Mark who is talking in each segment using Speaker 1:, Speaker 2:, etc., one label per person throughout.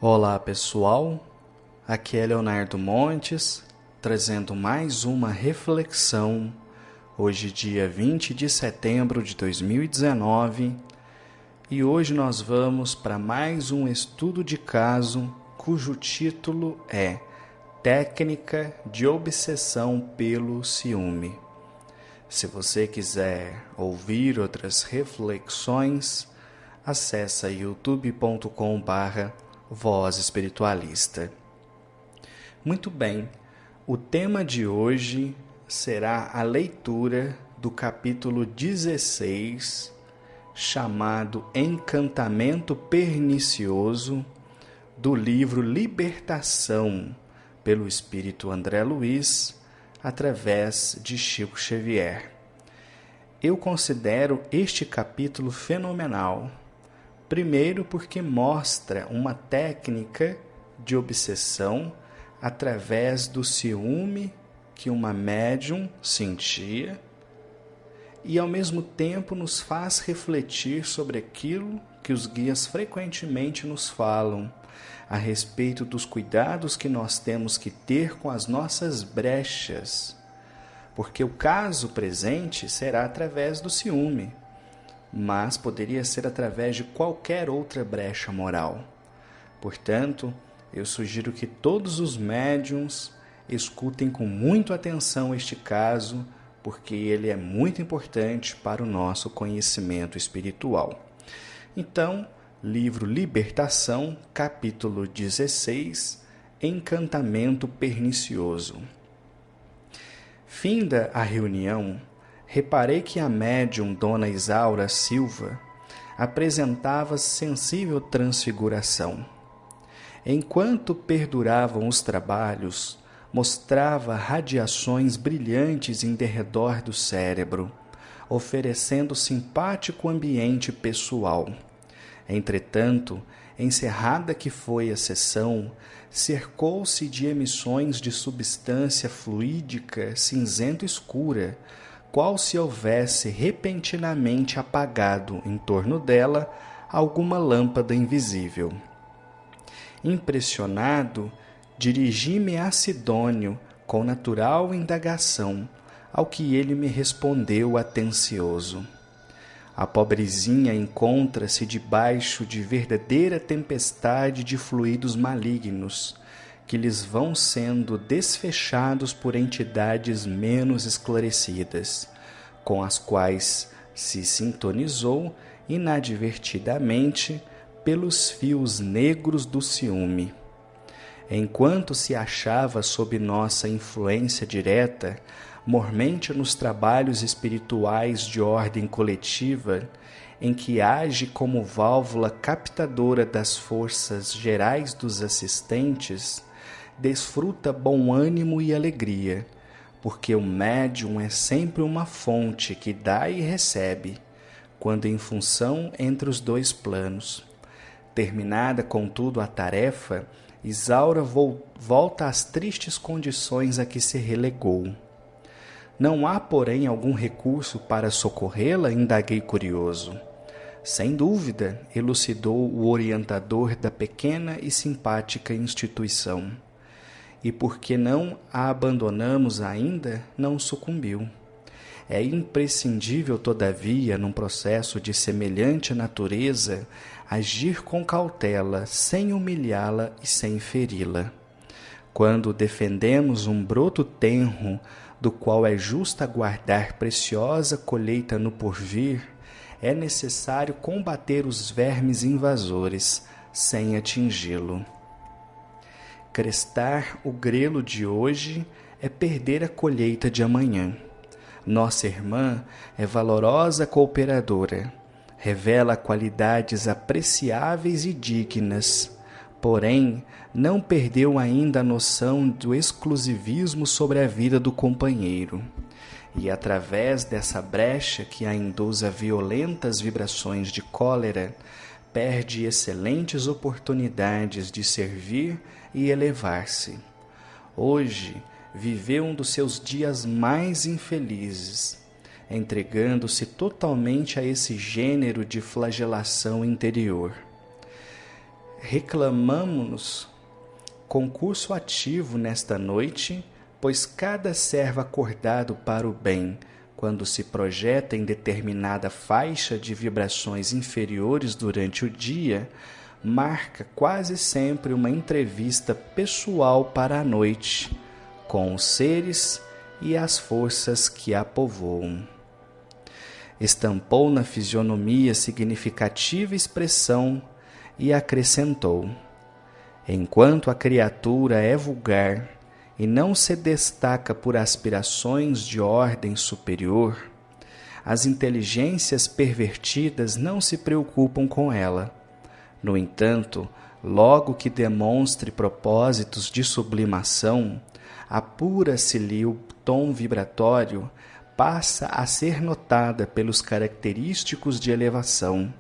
Speaker 1: Olá pessoal, aqui é Leonardo Montes, trazendo mais uma reflexão, hoje dia 20 de setembro de 2019, e hoje nós vamos para mais um estudo de caso, cujo título é Técnica de Obsessão pelo Ciúme. Se você quiser ouvir outras reflexões, acesse youtube.com/Voz Espiritualista. Muito bem, o tema de hoje será a leitura do capítulo 16, chamado Encantamento Pernicioso, do livro Libertação, pelo Espírito André Luiz, através de Chico Xavier. Eu considero este capítulo fenomenal. Primeiro, porque mostra uma técnica de obsessão através do ciúme que uma médium sentia e, ao mesmo tempo, nos faz refletir sobre aquilo que os guias frequentemente nos falam a respeito dos cuidados que nós temos que ter com as nossas brechas, porque o caso presente será através do ciúme, mas poderia ser através de qualquer outra brecha moral. Portanto, eu sugiro que todos os médiuns escutem com muita atenção este caso, porque ele é muito importante para o nosso conhecimento espiritual. Então, livro Libertação, capítulo 16, Encantamento Pernicioso. Finda a reunião, reparei que a médium Dona Isaura Silva apresentava sensível transfiguração. Enquanto perduravam os trabalhos, mostrava radiações brilhantes em derredor do cérebro, oferecendo simpático ambiente pessoal. Entretanto, encerrada que foi a sessão, cercou-se de emissões de substância fluídica cinzento-escura, qual se houvesse repentinamente apagado em torno dela alguma lâmpada invisível. Impressionado, dirigi-me a Sidônio com natural indagação, ao que ele me respondeu atencioso. A pobrezinha encontra-se debaixo de verdadeira tempestade de fluidos malignos, que lhes vão sendo desfechados por entidades menos esclarecidas, com as quais se sintonizou inadvertidamente pelos fios negros do ciúme. Enquanto se achava sob nossa influência direta, mormente nos trabalhos espirituais de ordem coletiva, em que age como válvula captadora das forças gerais dos assistentes, desfruta bom ânimo e alegria, porque o médium é sempre uma fonte que dá e recebe, quando em função entre os dois planos. Terminada, contudo, a tarefa, Isaura volta às tristes condições a que se relegou. Não há, porém, algum recurso para socorrê-la? Indaguei curioso. Sem dúvida, elucidou o orientador da pequena e simpática instituição. E porque não a abandonamos ainda, não sucumbiu. É imprescindível, todavia, num processo de semelhante natureza, agir com cautela, sem humilhá-la e sem feri-la. Quando defendemos um broto tenro, do qual é justo aguardar preciosa colheita no porvir, é necessário combater os vermes invasores, sem atingi-lo. Crestar o grelo de hoje é perder a colheita de amanhã. Nossa irmã é valorosa cooperadora, revela qualidades apreciáveis e dignas, porém não perdeu ainda a noção do exclusivismo sobre a vida do companheiro, e através dessa brecha que a induz a violentas vibrações de cólera, perde excelentes oportunidades de servir e elevar-se. Hoje, viveu um dos seus dias mais infelizes, entregando-se totalmente a esse gênero de flagelação interior. reclamamo-nos concurso ativo nesta noite, pois cada servo acordado para o bem, quando se projeta em determinada faixa de vibrações inferiores durante o dia, marca quase sempre uma entrevista pessoal para a noite, com os seres e as forças que a povoam. Estampou na fisionomia significativa expressão e acrescentou: enquanto a criatura é vulgar e não se destaca por aspirações de ordem superior, as inteligências pervertidas não se preocupam com ela. No entanto, logo que demonstre propósitos de sublimação, apura-se-lhe o tom vibratório, passa a ser notada pelos característicos de elevação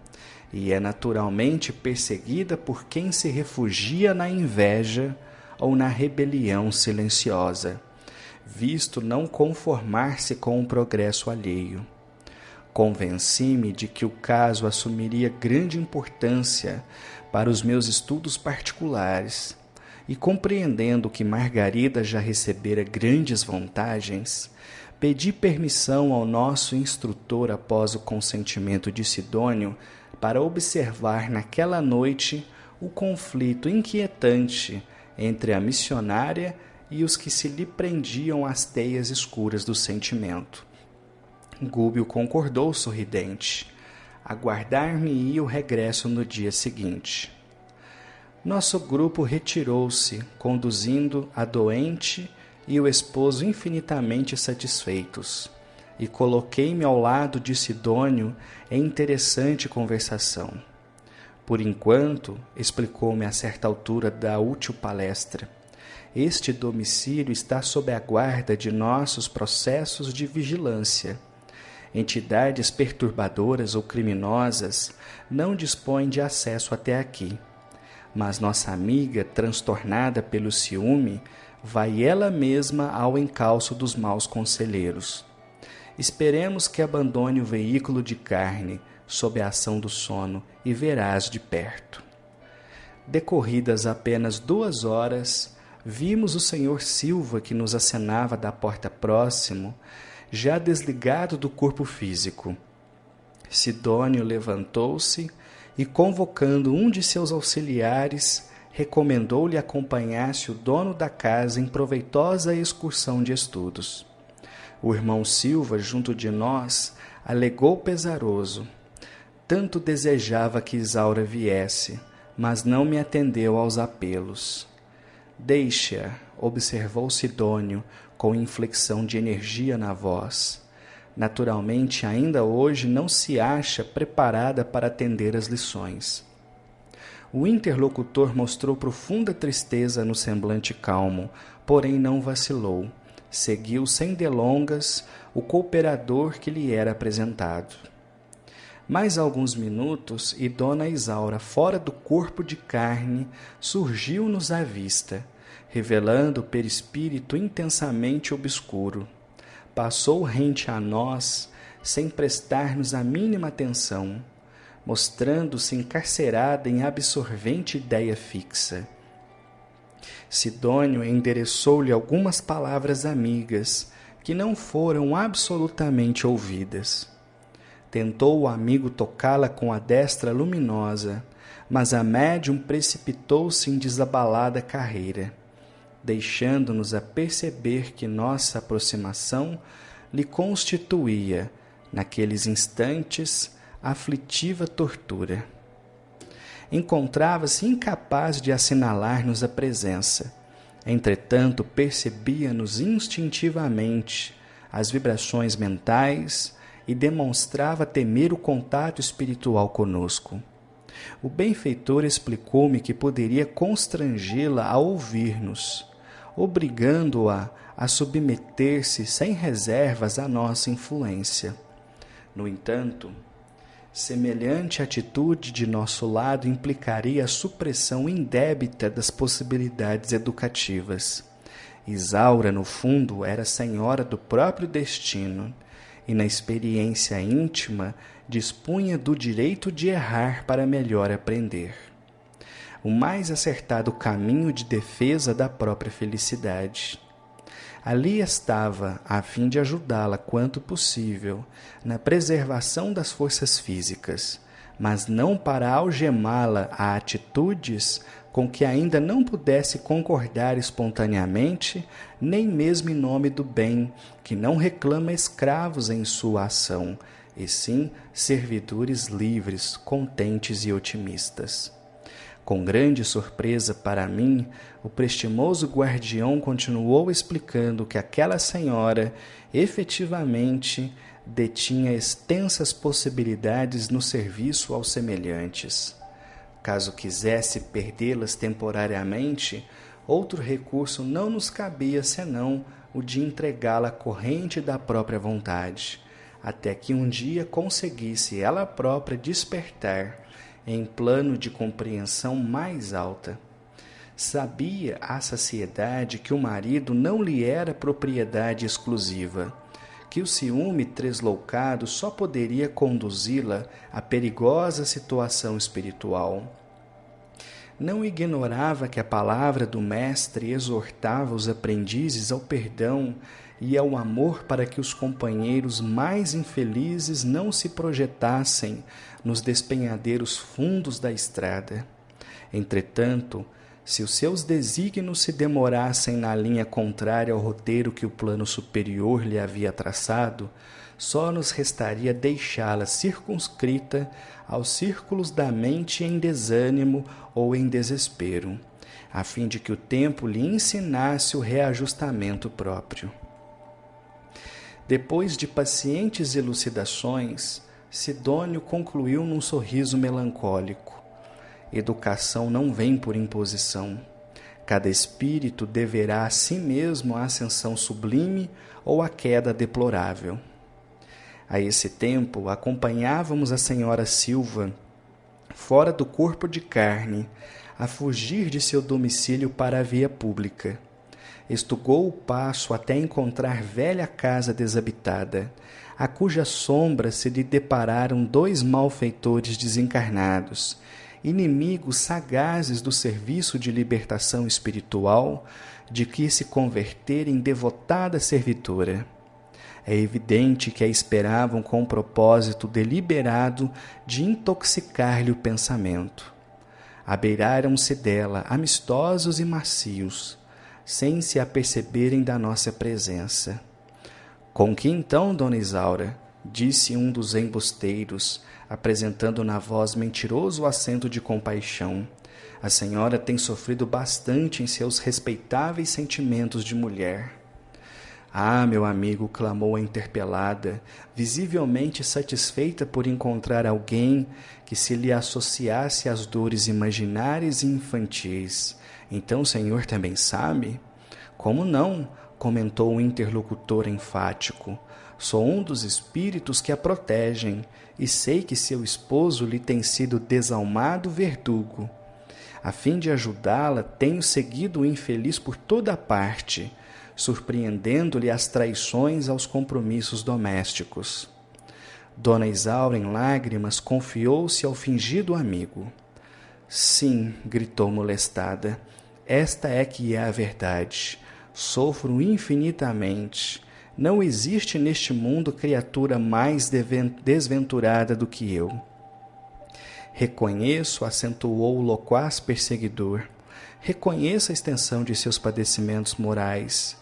Speaker 1: e é naturalmente perseguida por quem se refugia na inveja ou na rebelião silenciosa, visto não conformar-se com o progresso alheio. Convenci-me de que o caso assumiria grande importância para os meus estudos particulares, e compreendendo que Margarida já recebera grandes vantagens, pedi permissão ao nosso instrutor após o consentimento de Sidônio para observar naquela noite o conflito inquietante entre a missionária e os que se lhe prendiam às teias escuras do sentimento. Gúbio concordou sorridente. Aguardar-me-ia o regresso no dia seguinte. Nosso grupo retirou-se, conduzindo a doente e o esposo infinitamente satisfeitos, e coloquei-me ao lado de Sidônio em interessante conversação. Por enquanto, explicou-me a certa altura da útil palestra, este domicílio está sob a guarda de nossos processos de vigilância. Entidades perturbadoras ou criminosas não dispõem de acesso até aqui, mas nossa amiga, transtornada pelo ciúme, vai ela mesma ao encalço dos maus conselheiros. Esperemos que abandone o veículo de carne sob a ação do sono e verás de perto. Decorridas apenas 2 horas, vimos o senhor Silva que nos acenava da porta próximo, já desligado do corpo físico. Sidônio levantou-se e, convocando um de seus auxiliares, recomendou-lhe acompanhasse o dono da casa em proveitosa excursão de estudos. O irmão Silva, junto de nós, alegou pesaroso. Tanto desejava que Isaura viesse, mas não me atendeu aos apelos. Deixa-a, observou Sidônio, com inflexão de energia na voz. Naturalmente, ainda hoje não se acha preparada para atender às lições. O interlocutor mostrou profunda tristeza no semblante calmo, porém não vacilou. Seguiu sem delongas o cooperador que lhe era apresentado. Mais alguns minutos e Dona Isaura, fora do corpo de carne, surgiu-nos à vista, revelando o perispírito intensamente obscuro. Passou rente a nós, sem prestar-nos a mínima atenção, mostrando-se encarcerada em absorvente ideia fixa. Sidônio endereçou-lhe algumas palavras amigas, que não foram absolutamente ouvidas. Tentou o amigo tocá-la com a destra luminosa, mas a médium precipitou-se em desabalada carreira, deixando-nos a perceber que nossa aproximação lhe constituía, naqueles instantes, aflitiva tortura. Encontrava-se incapaz de assinalar-nos a presença. Entretanto, percebia-nos instintivamente as vibrações mentais e demonstrava temer o contato espiritual conosco. O benfeitor explicou-me que poderia constrangê-la a ouvir-nos, obrigando-a a submeter-se sem reservas à nossa influência. No entanto, semelhante atitude de nosso lado implicaria a supressão indébita das possibilidades educativas. Isaura, no fundo, era senhora do próprio destino e, na experiência íntima, dispunha do direito de errar para melhor aprender. o mais acertado caminho de defesa da própria felicidade. Ali estava, a fim de ajudá-la quanto possível na preservação das forças físicas, mas não para algemá-la a atitudes com que ainda não pudesse concordar espontaneamente, nem mesmo em nome do bem, que não reclama escravos em sua ação, e sim servidores livres, contentes e otimistas. Com grande surpresa para mim, o prestimoso guardião continuou explicando que aquela senhora efetivamente detinha extensas possibilidades no serviço aos semelhantes. Caso quisesse perdê-las temporariamente, outro recurso não nos cabia senão o de entregá-la à corrente da própria vontade, até que um dia conseguisse ela própria despertar em plano de compreensão mais alta. Sabia a saciedade que o marido não lhe era propriedade exclusiva, que o ciúme tresloucado só poderia conduzi-la a perigosa situação espiritual. Não ignorava que a palavra do mestre exortava os aprendizes ao perdão e ao amor para que os companheiros mais infelizes não se projetassem nos despenhadeiros fundos da estrada. Entretanto, se os seus desígnios se demorassem na linha contrária ao roteiro que o plano superior lhe havia traçado, só nos restaria deixá-la circunscrita aos círculos da mente em desânimo ou em desespero, a fim de que o tempo lhe ensinasse o reajustamento próprio. Depois de pacientes elucidações, Sidônio concluiu num sorriso melancólico: educação não vem por imposição. Cada espírito deverá a si mesmo a ascensão sublime ou a queda deplorável. A esse tempo, acompanhávamos a senhora Silva, fora do corpo de carne, a fugir de seu domicílio para a via pública. Estugou o passo até encontrar velha casa desabitada, a cuja sombra se lhe depararam dois malfeitores desencarnados, inimigos sagazes do serviço de libertação espiritual, de que se converter em devotada servidora. É evidente que a esperavam com o propósito deliberado de intoxicar-lhe o pensamento. Abeiraram-se dela, amistosos e macios, sem se aperceberem da nossa presença. Com que então, dona Isaura? Disse um dos embusteiros, apresentando na voz mentiroso acento de compaixão. A senhora tem sofrido bastante em seus respeitáveis sentimentos de mulher. Ah, meu amigo, clamou a interpelada, visivelmente satisfeita por encontrar alguém que se lhe associasse às dores imaginárias e infantis. Então o senhor também sabe? Como não? Comentou o interlocutor enfático. Sou um dos espíritos que a protegem e sei que seu esposo lhe tem sido desalmado verdugo. A fim de ajudá-la, tenho seguido o infeliz por toda a parte, surpreendendo-lhe as traições aos compromissos domésticos. Dona Isaura, em lágrimas, confiou-se ao fingido amigo. Sim, gritou molestada, esta é que é a verdade. Sofro infinitamente. Não existe neste mundo criatura mais desventurada do que eu. Reconheço, acentuou o loquaz perseguidor, reconheço a extensão de seus padecimentos morais.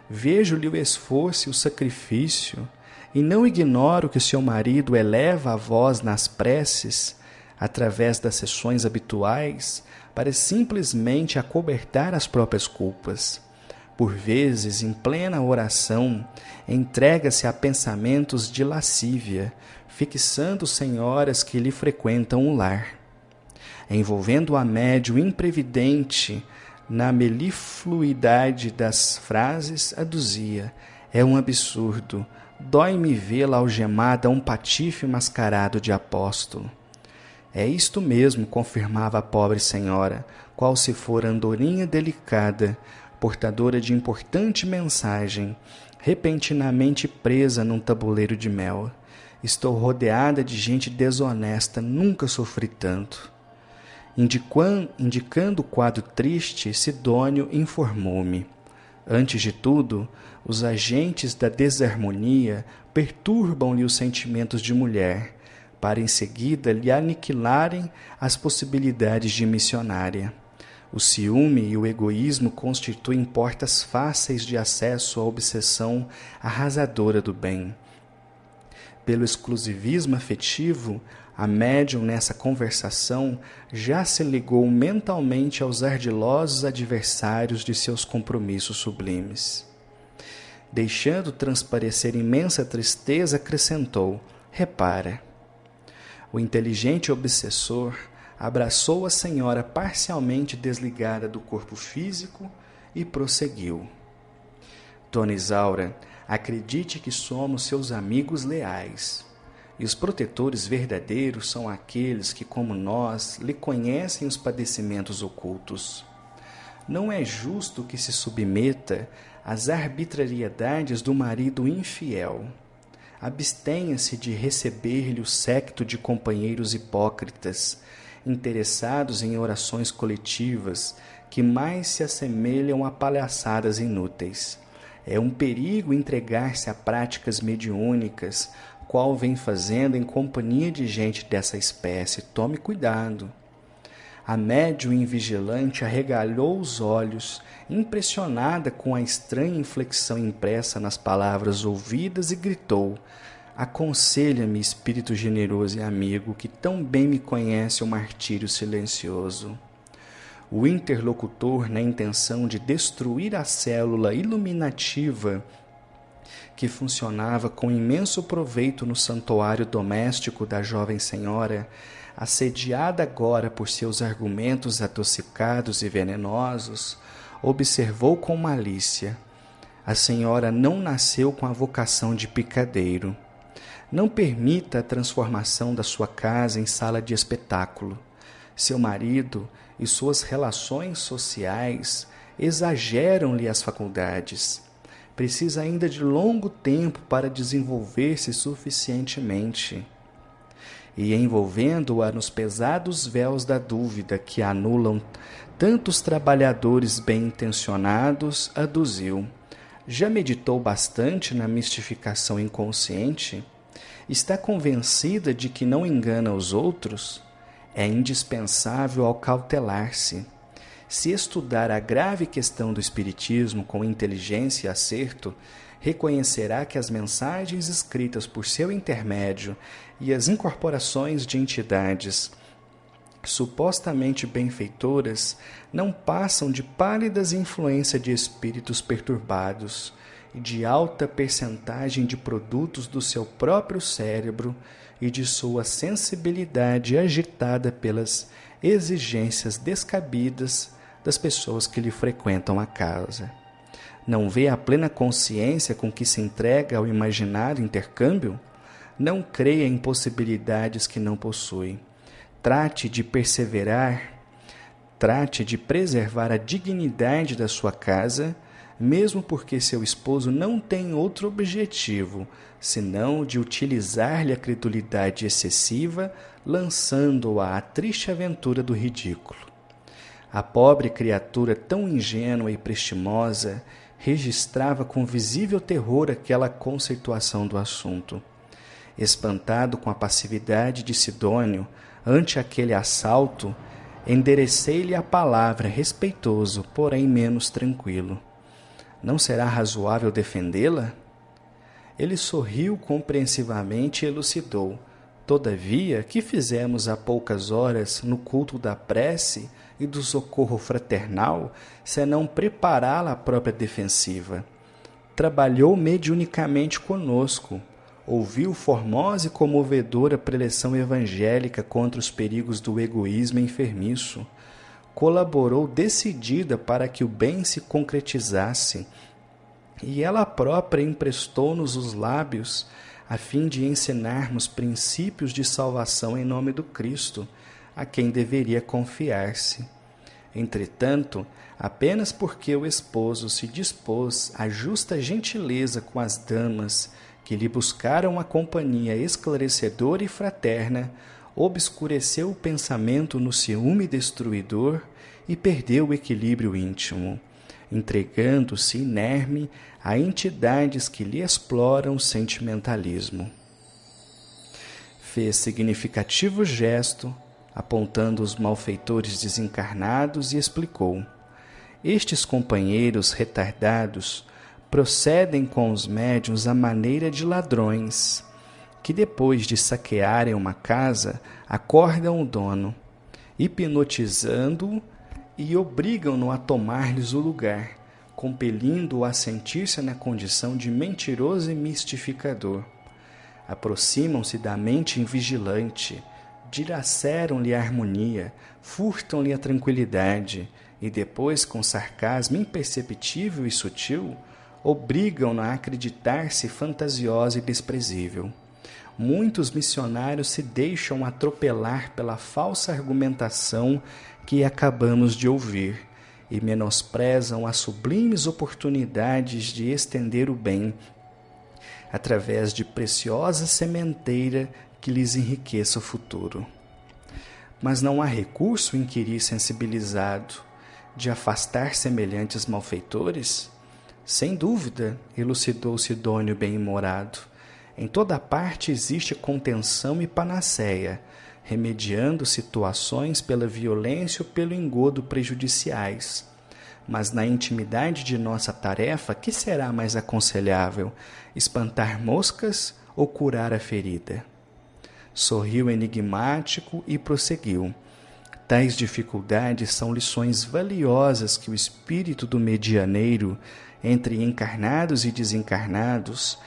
Speaker 1: Vejo-lhe o esforço e o sacrifício, e não ignoro que o seu marido eleva a voz nas preces, através das sessões habituais, para simplesmente acobertar as próprias culpas. Por vezes, em plena oração, entrega-se a pensamentos de lascívia, fixando senhoras que lhe frequentam o lar. Envolvendo a médio imprevidente na melifluidade das frases, aduzia: é um absurdo, dói-me vê-la algemada a um patife mascarado de apóstolo. É isto mesmo, confirmava a pobre senhora, qual se fora andorinha delicada, portadora de importante mensagem, repentinamente presa num tabuleiro de mel. Estou rodeada de gente desonesta, nunca sofri tanto. Indicando o quadro triste, Sidônio informou-me. Antes de tudo, os agentes da desarmonia perturbam-lhe os sentimentos de mulher, para em seguida lhe aniquilarem as possibilidades de missionária. O ciúme e o egoísmo constituem portas fáceis de acesso à obsessão arrasadora do bem. Pelo exclusivismo afetivo, a médium nessa conversação já se ligou mentalmente aos ardilosos adversários de seus compromissos sublimes. Deixando transparecer imensa tristeza, acrescentou: repara. O inteligente obsessor abraçou a senhora parcialmente desligada do corpo físico e prosseguiu. Dona Isaura, acredite que somos seus amigos leais. E os protetores verdadeiros são aqueles que, como nós, lhe conhecem os padecimentos ocultos. Não é justo que se submeta às arbitrariedades do marido infiel. Abstenha-se de receber-lhe o séquito de companheiros hipócritas, interessados em orações coletivas que mais se assemelham a palhaçadas inúteis. É um perigo entregar-se a práticas mediúnicas, qual vem fazendo em companhia de gente dessa espécie. Tome cuidado. A médium invigilante arregalou os olhos, impressionada com a estranha inflexão impressa nas palavras ouvidas, e gritou: aconselha-me, espírito generoso e amigo, que tão bem me conhece o martírio silencioso. O interlocutor, na intenção de destruir a célula iluminativa que funcionava com imenso proveito no santuário doméstico da jovem senhora, assediada agora por seus argumentos adocicados e venenosos, observou com malícia: a senhora não nasceu com a vocação de picadeiro. Não permita a transformação da sua casa em sala de espetáculo. Seu marido e suas relações sociais exageram-lhe as faculdades. Precisa ainda de longo tempo para desenvolver-se suficientemente. E envolvendo-a nos pesados véus da dúvida que anulam tantos trabalhadores bem-intencionados, aduziu: já meditou bastante na mistificação inconsciente? Está convencida de que não engana os outros? É indispensável acautelar-se. Se estudar a grave questão do espiritismo com inteligência e acerto, reconhecerá que as mensagens escritas por seu intermédio e as incorporações de entidades supostamente benfeitoras não passam de pálidas influências de espíritos perturbados e de alta percentagem de produtos do seu próprio cérebro e de sua sensibilidade agitada pelas exigências descabidas das pessoas que lhe frequentam a casa. Não vê a plena consciência com que se entrega ao imaginário intercâmbio? Não creia em possibilidades que não possui. Trate de preservar a dignidade da sua casa, mesmo porque seu esposo não tem outro objetivo, senão de utilizar-lhe a credulidade excessiva, lançando-a à triste aventura do ridículo. A pobre criatura, tão ingênua e prestimosa, registrava com visível terror aquela conceituação do assunto. Espantado com a passividade de Sidônio ante aquele assalto, enderecei-lhe a palavra, respeitoso, porém menos tranquilo: não será razoável defendê-la? Ele sorriu compreensivamente e elucidou: todavia, que fizemos há poucas horas no culto da prece e do socorro fraternal, senão prepará-la à própria defensiva? Trabalhou mediunicamente conosco, ouviu formosa e comovedora preleção evangélica contra os perigos do egoísmo enfermiço, colaborou decidida para que o bem se concretizasse, e ela própria emprestou-nos os lábios a fim de ensinarmos princípios de salvação em nome do Cristo, a quem deveria confiar-se. Entretanto, apenas porque o esposo se dispôs à justa gentileza com as damas que lhe buscaram a companhia esclarecedora e fraterna, obscureceu o pensamento no ciúme destruidor e perdeu o equilíbrio íntimo, entregando-se inerme a entidades que lhe exploram o sentimentalismo. Fez significativo gesto, apontando os malfeitores desencarnados, e explicou: estes companheiros retardados procedem com os médiuns à maneira de ladrões, que depois de saquearem uma casa, acordam o dono, hipnotizando-o e obrigam-no a tomar-lhes o lugar, compelindo-o a sentir-se na condição de mentiroso e mistificador. Aproximam-se da mente invigilante, dilaceram-lhe a harmonia, furtam-lhe a tranquilidade e depois, com sarcasmo imperceptível e sutil, obrigam-no a acreditar-se fantasiosa e desprezível. Muitos missionários se deixam atropelar pela falsa argumentação que acabamos de ouvir e menosprezam as sublimes oportunidades de estender o bem através de preciosa sementeira que lhes enriqueça o futuro. Mas não há recurso, inquiri sensibilizado, de afastar semelhantes malfeitores? Sem dúvida, elucidou Sidônio bem-humorado. Em toda parte existe contenção e panaceia, remediando situações pela violência ou pelo engodo prejudiciais. Mas na intimidade de nossa tarefa, que será mais aconselhável, espantar moscas ou curar a ferida? Sorriu enigmático e prosseguiu: tais dificuldades são lições valiosas que o espírito do medianeiro, entre encarnados e desencarnados,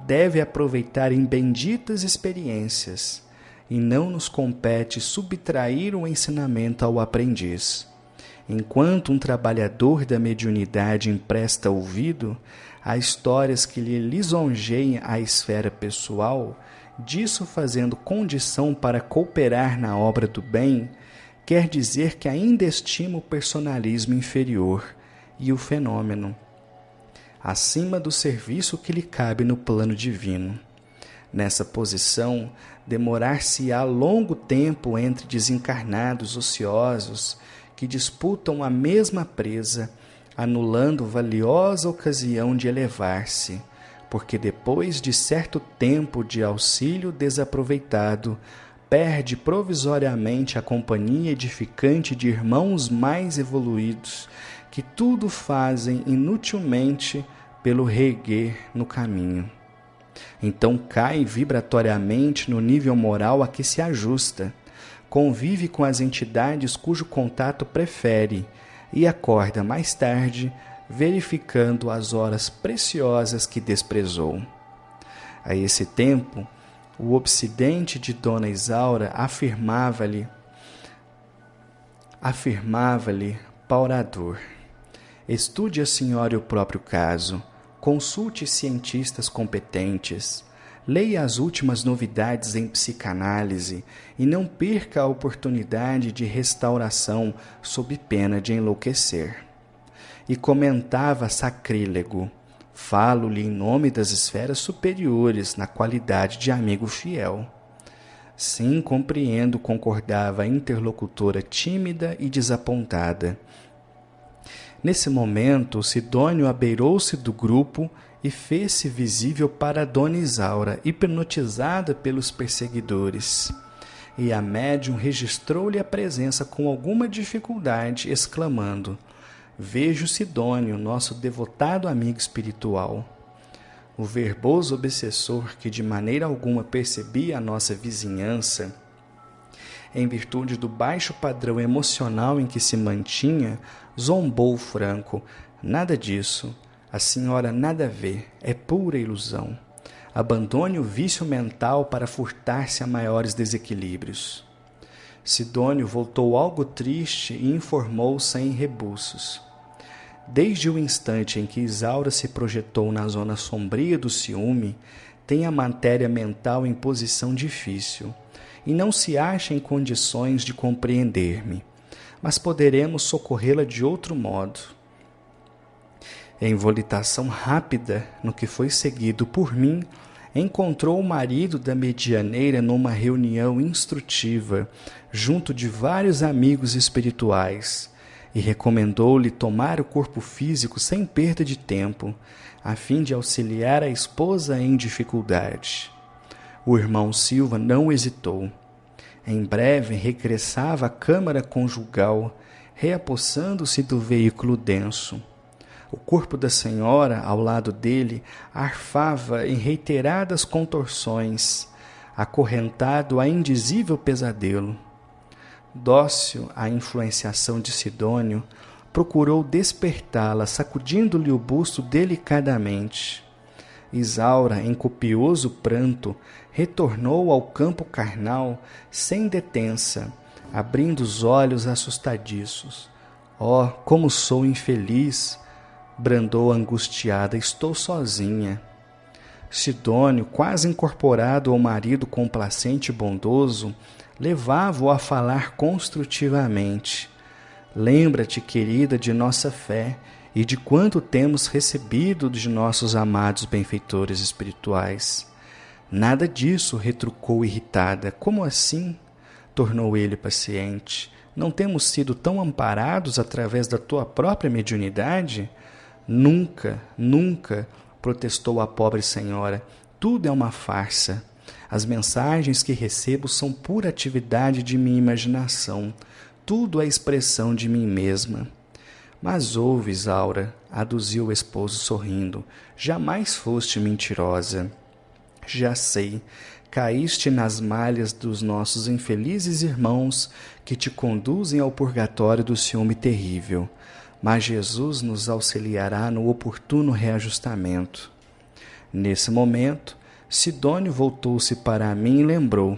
Speaker 1: deve aproveitar em benditas experiências, e não nos compete subtrair o ensinamento ao aprendiz. Enquanto um trabalhador da mediunidade empresta ouvido a histórias que lhe lisonjeiem a esfera pessoal, disso fazendo condição para cooperar na obra do bem, quer dizer que ainda estima o personalismo inferior e o fenômeno acima do serviço que lhe cabe no plano divino. Nessa posição, demorar-se-á longo tempo entre desencarnados ociosos que disputam a mesma presa, anulando valiosa ocasião de elevar-se, porque depois de certo tempo de auxílio desaproveitado, perde provisoriamente a companhia edificante de irmãos mais evoluídos, que tudo fazem inutilmente pelo reerguer no caminho. Então cai vibratoriamente no nível moral a que se ajusta, convive com as entidades cujo contato prefere e acorda mais tarde, verificando as horas preciosas que desprezou. A esse tempo, o obsidente de Dona Isaura afirmava-lhe paurador: estude a senhora o próprio caso, consulte cientistas competentes, leia as últimas novidades em psicanálise e não perca a oportunidade de restauração sob pena de enlouquecer. E comentava sacrílego: falo-lhe em nome das esferas superiores, na qualidade de amigo fiel. Sim, compreendo, concordava a interlocutora tímida e desapontada. Nesse momento, Sidônio abeirou-se do grupo e fez-se visível para Dona Isaura, hipnotizada pelos perseguidores. E a médium registrou-lhe a presença com alguma dificuldade, exclamando: vejo Sidônio, nosso devotado amigo espiritual. O verboso obsessor, que de maneira alguma percebia a nossa vizinhança, em virtude do baixo padrão emocional em que se mantinha, zombou franco: nada disso, a senhora nada vê, é pura ilusão. Abandone o vício mental para furtar-se a maiores desequilíbrios. Sidônio voltou algo triste e informou sem rebuços: desde o instante em que Isaura se projetou na zona sombria do ciúme, tem a matéria mental em posição difícil e não se acha em condições de compreender-me, mas poderemos socorrê-la de outro modo. Em volitação rápida, no que foi seguido por mim, encontrou o marido da medianeira numa reunião instrutiva, junto de vários amigos espirituais, e recomendou-lhe tomar o corpo físico sem perda de tempo, a fim de auxiliar a esposa em dificuldade. O irmão Silva não hesitou. Em breve regressava à câmara conjugal, reapossando-se do veículo denso. O corpo da senhora, ao lado dele, arfava em reiteradas contorções, acorrentado a indizível pesadelo. Dócil à influenciação de Sidônio, procurou despertá-la, sacudindo-lhe o busto delicadamente. Isaura, em copioso pranto, retornou ao campo carnal sem detença, abrindo os olhos assustadiços. Oh, como sou infeliz! Brandou angustiada, estou sozinha. Sidônio, quase incorporado ao marido complacente e bondoso, levava-o a falar construtivamente. Lembra-te, querida, de nossa fé e de quanto temos recebido de nossos amados benfeitores espirituais. Nada disso, retrucou irritada. Como assim? Tornou ele paciente. Não temos sido tão amparados através da tua própria mediunidade? Nunca, nunca, protestou a pobre senhora. Tudo é uma farsa. As mensagens que recebo são pura atividade de minha imaginação. Tudo é expressão de mim mesma. Mas ouve, Isaura, aduziu o esposo sorrindo, jamais foste mentirosa. Já sei, caíste nas malhas dos nossos infelizes irmãos que te conduzem ao purgatório do ciúme terrível. Mas Jesus nos auxiliará no oportuno reajustamento. Nesse momento, Sidônio voltou-se para mim e lembrou.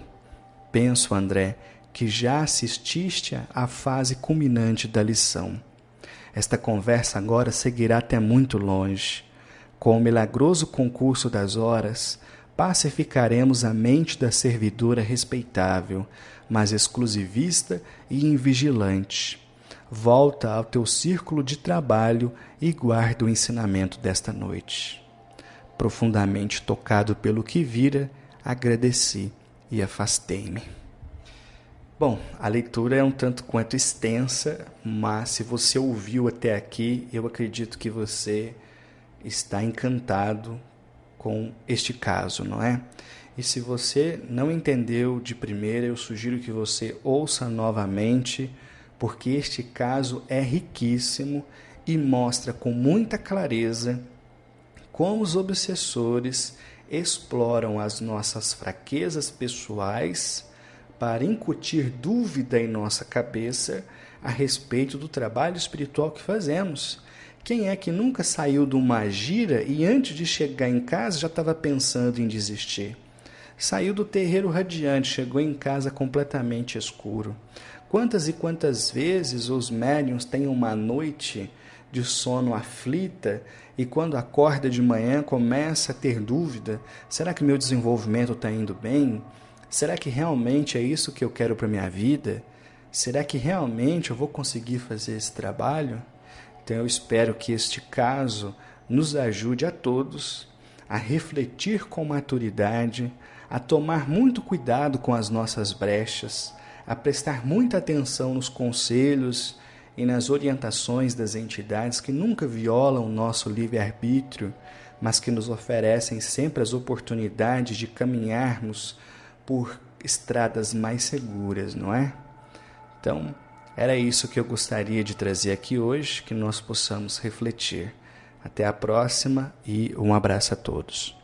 Speaker 1: Penso, André, que já assististe à fase culminante da lição. Esta conversa agora seguirá até muito longe. Com o milagroso concurso das horas, pacificaremos a mente da servidora respeitável, mas exclusivista e invigilante. Volta ao teu círculo de trabalho e guarda o ensinamento desta noite. Profundamente tocado pelo que vira, agradeci e afastei-me. Bom, a leitura é um tanto quanto extensa, mas se você ouviu até aqui, eu acredito que você está encantado com este caso, não é? E se você não entendeu de primeira, eu sugiro que você ouça novamente, porque este caso é riquíssimo e mostra com muita clareza como os obsessores exploram as nossas fraquezas pessoais para incutir dúvida em nossa cabeça a respeito do trabalho espiritual que fazemos. Quem é que nunca saiu de uma gira e antes de chegar em casa já estava pensando em desistir? Saiu do terreiro radiante, chegou em casa completamente escuro. Quantas e quantas vezes os médiuns têm uma noite de sono aflita e quando acorda de manhã começa a ter dúvida, será que meu desenvolvimento está indo bem? Será que realmente é isso que eu quero para a minha vida? Será que realmente eu vou conseguir fazer esse trabalho? Então eu espero que este caso nos ajude a todos a refletir com maturidade, a tomar muito cuidado com as nossas brechas, a prestar muita atenção nos conselhos e nas orientações das entidades que nunca violam o nosso livre-arbítrio, mas que nos oferecem sempre as oportunidades de caminharmos por estradas mais seguras, não é? Então, era isso que eu gostaria de trazer aqui hoje, que nós possamos refletir. Até a próxima e um abraço a todos.